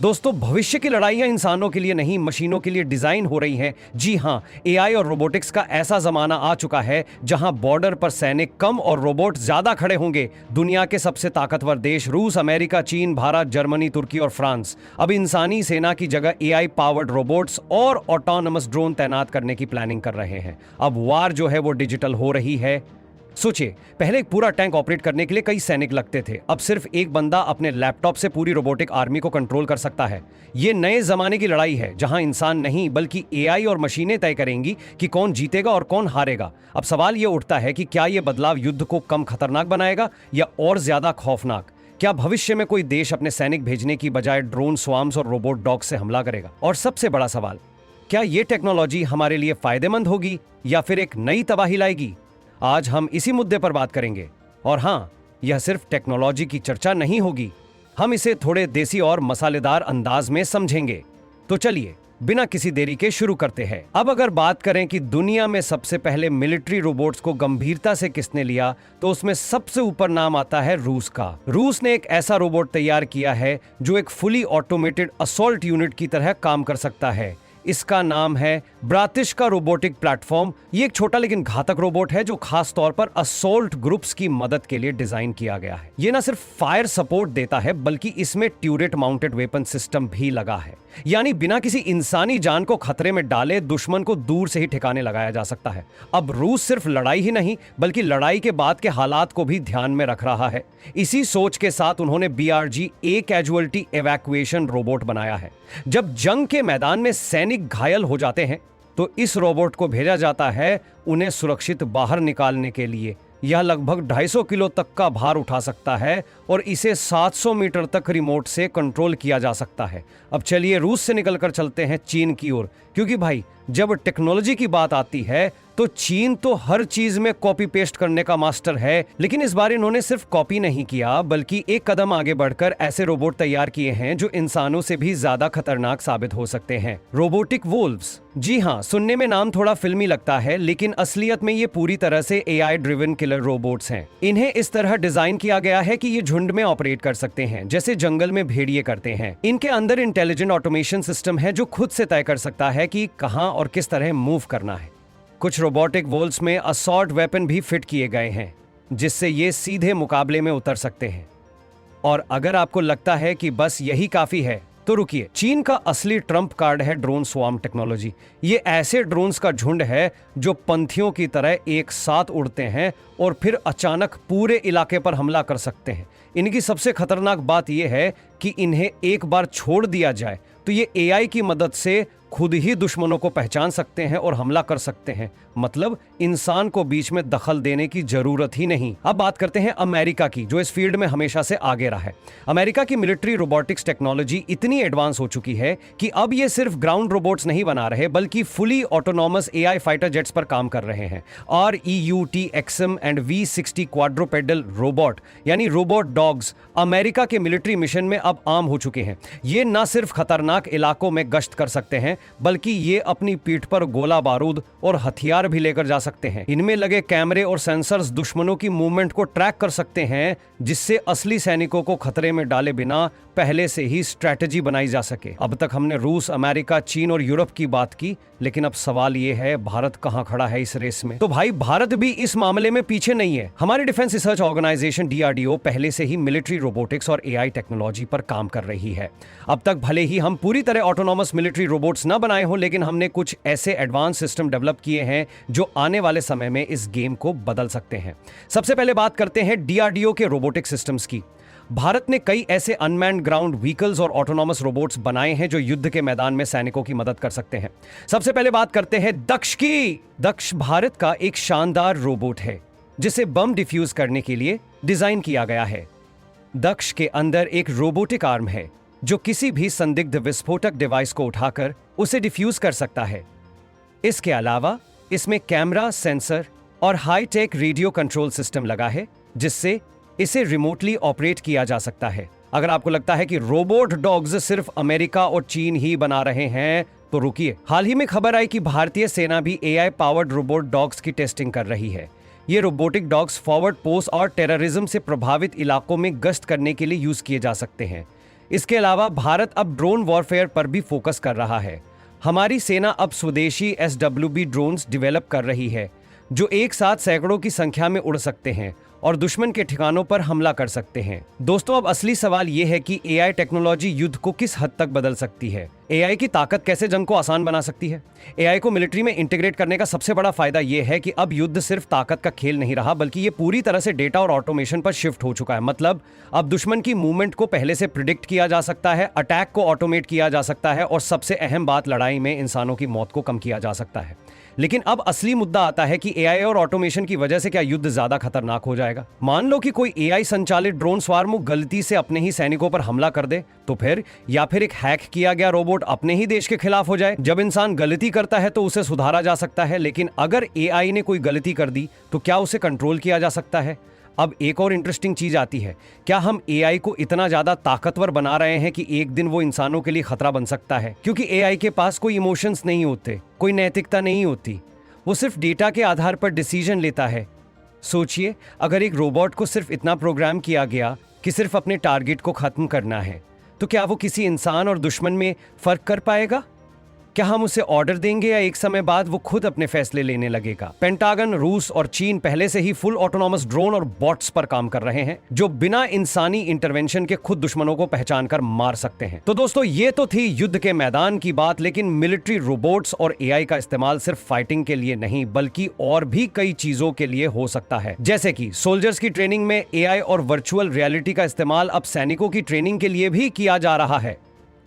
दोस्तों, भविष्य की लड़ाइयां इंसानों के लिए नहीं, मशीनों के लिए डिजाइन हो रही हैं। जी हाँ, एआई और रोबोटिक्स का ऐसा जमाना आ चुका है जहां बॉर्डर पर सैनिक कम और रोबोट ज्यादा खड़े होंगे। दुनिया के सबसे ताकतवर देश रूस, अमेरिका, चीन, भारत, जर्मनी, तुर्की और फ्रांस अब इंसानी सेना की जगह एआई पावर्ड रोबोट्स और ऑटोनमस ड्रोन तैनात करने की प्लानिंग कर रहे हैं। अब वार जो है वो डिजिटल हो रही है। सोचिए, पहले एक पूरा टैंक ऑपरेट करने के लिए कई सैनिक लगते थे। अब सिर्फ एक बंदा अपने लैपटॉप से पूरी रोबोटिक आर्मी को कंट्रोल कर सकता है। ये नए जमाने की लड़ाई है जहां इंसान नहीं बल्कि एआई और मशीनें तय करेंगी कि कौन जीतेगा और कौन हारेगा। अब सवाल ये उठता है कि क्या ये बदलाव युद्ध को कम खतरनाक बनाएगा या और ज्यादा खौफनाक? क्या भविष्य में कोई देश अपने सैनिक भेजने की बजाय ड्रोन स्वार्म्स और रोबोट डॉग से हमला करेगा? और सबसे बड़ा सवाल, क्या ये टेक्नोलॉजी हमारे लिए फायदेमंद होगी या फिर एक नई तबाही लाएगी? आज हम इसी मुद्दे पर बात करेंगे। और हां, यह सिर्फ टेक्नोलॉजी की चर्चा नहीं होगी, हम इसे थोड़े देसी और मसालेदार अंदाज में समझेंगे। तो चलिए बिना किसी देरी के शुरू करते हैं। अब अगर बात करें कि दुनिया में सबसे पहले मिलिट्री रोबोट्स को गंभीरता से किसने लिया, तो उसमें सबसे ऊपर नाम आता है रूस का। रूस ने एक ऐसा रोबोट तैयार किया है जो एक फुली ऑटोमेटेड असॉल्ट यूनिट की तरह काम कर सकता है। इसका नाम है ब्रातिश्का रोबोटिक प्लेटफॉर्म। ये एक छोटा लेकिन घातक रोबोट है जो खास तौर पर असॉल्ट ग्रुप्स की मदद के लिए डिजाइन किया गया है। ये ना सिर्फ फायर सपोर्ट देता है बल्कि इसमें ट्यूरेट माउंटेड वेपन सिस्टम भी लगा है, यानी बिना किसी इंसानी जान को खतरे में डाले दुश्मन को दूर से ही ठिकाने लगाया जा सकता है। अब रूस सिर्फ लड़ाई ही नहीं बल्कि लड़ाई के बाद के हालात को भी ध्यान में रख रहा है। इसी सोच के साथ उन्होंने BRG-A कैजुअलिटी एवैक्यूएशन रोबोट बनाया है। जब जंग के मैदान में सैनिक घायल हो जाते हैं तो इस रोबोट को भेजा जाता है उन्हें सुरक्षित बाहर निकालने के लिए। यह लगभग 250 किलो तक का भार उठा सकता है और इसे 700 मीटर तक रिमोट से कंट्रोल किया जा सकता है। अब चलिए रूस से निकलकर चलते हैं चीन की ओर, क्योंकि भाई जब टेक्नोलॉजी की बात आती है तो चीन तो हर चीज में कॉपी पेस्ट करने का मास्टर है। लेकिन इस बार इन्होंने सिर्फ कॉपी नहीं किया बल्कि एक कदम आगे बढ़कर ऐसे रोबोट तैयार किए हैं जो इंसानों से भी ज्यादा खतरनाक साबित हो सकते हैं। Robotic wolves. जी हाँ, सुनने में नाम थोड़ा फिल्मी लगता है लेकिन असलियत में ये पूरी तरह से एआई ड्रिवन किलर रोबोट्स हैं। इन्हें इस तरह डिजाइन किया गया है कि ये झुंड में ऑपरेट कर सकते हैं जैसे जंगल में भेड़िए करते हैं। इनके अंदर इंटेलिजेंट ऑटोमेशन सिस्टम है जो खुद से तय कर सकता है कि कहां और किस तरह मूव करना है। कुछ रोबोटिक वोल्व्स में असॉल्ट वेपन भी फिट किए गए हैं जिससे ये सीधे मुकाबले में उतर सकते हैं। और अगर आपको लगता है कि बस यही काफी है तो रुकिए, चीन का असली ट्रम्प कार्ड है ड्रोन स्वार्म टेक्नोलॉजी। ये ऐसे ड्रोन्स का झुंड है जो पंथियों की तरह एक साथ उड़ते हैं और फिर अचानक पूरे इलाके पर हमला कर सकते हैं। इनकी सबसे खतरनाक बात यह है कि इन्हें एक बार छोड़ दिया जाए तो ये एआई की मदद से खुद ही दुश्मनों को पहचान सकते हैं और हमला कर सकते हैं। मतलब इंसान को बीच में दखल देने की जरूरत ही नहीं। अब बात करते हैं अमेरिका की, जो इस फील्ड में हमेशा से आगे रहा है। अमेरिका की मिलिट्री रोबोटिक्स टेक्नोलॉजी इतनी एडवांस हो चुकी है कि अब ये सिर्फ ग्राउंड रोबोट्स नहीं बना रहे बल्कि fully autonomous AI fighter jets पर काम कर रहे हैं। REUTXM एंड V60 क्वाड्रोपेडल रोबोट यानी रोबोट डॉग्स अमेरिका के मिलिट्री मिशन में अब आम हो चुके हैं। ये न सिर्फ खतरनाक इलाकों में गश्त कर सकते हैं बल्कि ये अपनी पीठ पर गोला बारूद और हथियार भी लेकर जा सकते हैं। इनमें लगे कैमरे और सेंसर्स दुश्मनों की मूवमेंट को ट्रैक कर सकते हैं जिससे असली सैनिकों को खतरे में डाले बिना पहले से ही स्ट्रैटेजी बनाई जा सके। अब तक हमने रूस, अमेरिका, चीन और यूरोप की बात की, लेकिन अब सवाल यह है भारत कहां खड़ा है इस रेस में? तो भाई भारत भी इस मामले में पीछे नहीं है। हमारी डिफेंस रिसर्च ऑर्गेनाइजेशन DRDO पहले से ही मिलिट्री रोबोटिक्स और एआई टेक्नोलॉजी पर काम कर रही है। अब तक भले ही हम पूरी तरह ऑटोनॉमस मिलिट्री रोबोट्स न बनाए हों, लेकिन हमने कुछ ऐसे एडवांस सिस्टम डेवलप किए हैं जो आने वाले समय में इस गेम को बदल सकते हैं। सबसे पहले बात करते हैं DRDO के रोबोटिक सिस्टम्स की। भारत ने कई ऐसे अनमैन्ड ग्राउंड व्हीकल्स और ऑटोनॉमस रोबोट्स बनाए हैं जो युद्ध के मैदान में सैनिकों की मदद कर सकते हैं। सबसे पहले बात करते हैं दक्ष की। दक्ष भारत का एक शानदार रोबोट है जिसे बम डिफ्यूज करने के लिए डिजाइन किया गया है। दक्ष के अंदर एक रोबोटिक आर्म है जो किसी भी संदिग्ध विस्फोटक डिवाइस को उठाकर उसे डिफ्यूज कर सकता है। इसके अलावा इसमें कैमरा, सेंसर और हाईटेक रेडियो कंट्रोल सिस्टम लगा है जिससे इसे रिमोटली ऑपरेट किया जा सकता है। अगर आपको लगता है कि रोबोट डॉग्स सिर्फ अमेरिका और चीन ही बना रहे हैं तो रुकिए, हाल ही में खबर आई कि भारतीय सेना भी एआई पावर्ड रोबोट डॉग्स की टेस्टिंग कर रही है। ये रोबोटिक डॉग्स फॉरवर्ड पोस्ट और टेररिज्म से प्रभावित इलाकों में गश्त करने के लिए यूज किए जा सकते हैं। इसके अलावा भारत अब ड्रोन वॉरफेयर पर भी फोकस कर रहा है। हमारी सेना अब स्वदेशी SWB ड्रोन्स डेवलप कर रही है जो एक साथ सैकड़ों की संख्या में उड़ सकते हैं और दुश्मन के ठिकानों पर हमला कर सकते हैं। दोस्तों, अब असली सवाल यह है कि AI टेक्नोलॉजी युद्ध को किस हद तक बदल सकती है। AI की ताकत कैसे जंग को आसान बना सकती है। AI को मिलिट्री में इंटीग्रेट करने का सबसे बड़ा फायदा यह है कि अब युद्ध सिर्फ ताकत का खेल नहीं रहा, बल्कि ये पूरी तरह से डेटा और ऑटोमेशन पर शिफ्ट हो चुका है। मतलब अब दुश्मन की मूवमेंट को पहले से प्रिडिक्ट किया जा सकता है, अटैक को ऑटोमेट किया जा सकता है और सबसे अहम बात, लड़ाई में इंसानों की मौत को कम किया जा सकता है। लेकिन अब असली मुद्दा आता है कि AI और ऑटोमेशन की वजह से क्या युद्ध ज्यादा खतरनाक हो जाएगा। मान लो कि कोई AI संचालित ड्रोन स्वार्म गलती से अपने ही सैनिकों पर हमला कर दे तो फिर, या फिर एक हैक किया गया रोबोट अपने ही देश के खिलाफ हो जाए। जब इंसान गलती करता है तो उसे सुधारा जा सकता है, लेकिन अगर AI ने कोई गलती कर दी तो क्या उसे कंट्रोल किया जा सकता है। अब एक और इंटरेस्टिंग चीज आती है, क्या हम AI को इतना ज्यादा ताकतवर बना रहे हैं कि एक दिन वो इंसानों के लिए खतरा बन सकता है। क्योंकि AI के पास कोई इमोशंस नहीं होते, कोई नैतिकता नहीं होती, वो सिर्फ डेटा के आधार पर डिसीजन लेता है। सोचिए, अगर एक रोबोट को सिर्फ इतना प्रोग्राम किया गया कि सिर्फ अपने टारगेट को खत्म करना है, तो क्या वो किसी इंसान और दुश्मन में फर्क कर पाएगा। क्या हम उसे ऑर्डर देंगे या एक समय बाद वो खुद अपने फैसले लेने लगेगा। पेंटागन, रूस और चीन पहले से ही फुल ऑटोनॉमस ड्रोन और बॉट्स पर काम कर रहे हैं जो बिना इंसानी इंटरवेंशन के खुद दुश्मनों को पहचान कर मार सकते हैं। तो दोस्तों, ये तो थी युद्ध के मैदान की बात, लेकिन मिलिट्री रोबोट्स और AI का इस्तेमाल सिर्फ फाइटिंग के लिए नहीं बल्कि और भी कई चीजों के लिए हो सकता है। जैसे कि सोल्जर्स की ट्रेनिंग में AI और वर्चुअल रियलिटी का इस्तेमाल अब सैनिकों की ट्रेनिंग के लिए भी किया जा रहा है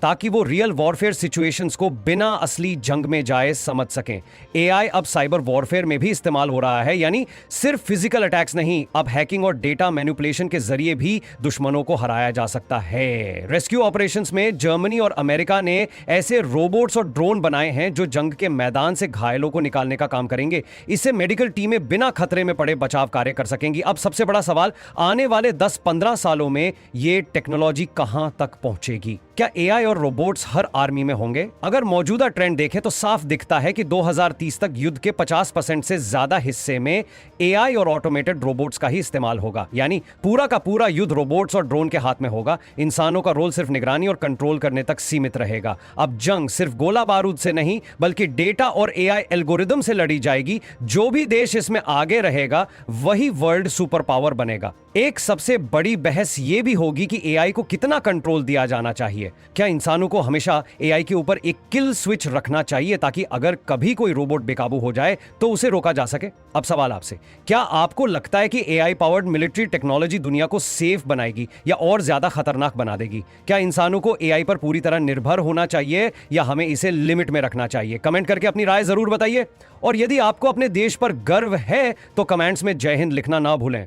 ताकि वो रियल वॉरफेयर सिचुएशंस को बिना असली जंग में जाए समझ सकें। AI अब साइबर वॉरफेयर में भी इस्तेमाल हो रहा है, यानी सिर्फ फिजिकल अटैक्स नहीं, अब हैकिंग और डेटा मैनिपुलेशन के जरिए भी दुश्मनों को हराया जा सकता है। रेस्क्यू ऑपरेशंस में जर्मनी और अमेरिका ने ऐसे रोबोट्स और ड्रोन बनाए हैं जो जंग के मैदान से घायलों को निकालने का काम करेंगे। इससे मेडिकल टीमें बिना खतरे में पड़े बचाव कार्य कर सकेंगी। अब सबसे बड़ा सवाल, आने वाले 10-15 सालों में ये टेक्नोलॉजी कहां तक पहुंचेगी। क्या AI और रोबोट्स हर आर्मी में होंगे। अगर मौजूदा ट्रेंड देखें तो साफ दिखता है कि 2030 तक युद्ध के 50% से ज्यादा हिस्से में AI और ऑटोमेटेड रोबोट्स का ही इस्तेमाल होगा, यानी पूरा का पूरा युद्ध रोबोट्स और ड्रोन के हाथ में होगा। इंसानों का रोल सिर्फ निगरानी और कंट्रोल करने तक सीमित रहेगा। अब जंग सिर्फ गोला बारूद से नहीं बल्कि डेटा और AI एल्गोरिदम से लड़ी जाएगी। जो भी देश इसमें आगे रहेगा वही वर्ल्ड सुपर पावर बनेगा। एक सबसे बड़ी बहस यह भी होगी कि AI को कितना कंट्रोल दिया जाना चाहिए। क्या इंसानों को हमेशा AI के ऊपर एक किल स्विच रखना चाहिए ताकि अगर कभी कोई रोबोट बेकाबू हो जाए तो उसे रोका जा सके। अब सवाल आपसे, क्या आपको लगता है कि AI पावर्ड मिलिट्री टेक्नोलॉजी दुनिया को सेफ बनाएगी या और ज्यादा खतरनाक बना देगी। क्या इंसानों को AI पर पूरी तरह निर्भर होना चाहिए या हमें इसे लिमिट में रखना चाहिए। कमेंट करके अपनी राय जरूर बताइए और यदि आपको अपने देश पर गर्व है तो कमेंट्स में जय हिंद लिखना ना भूलें।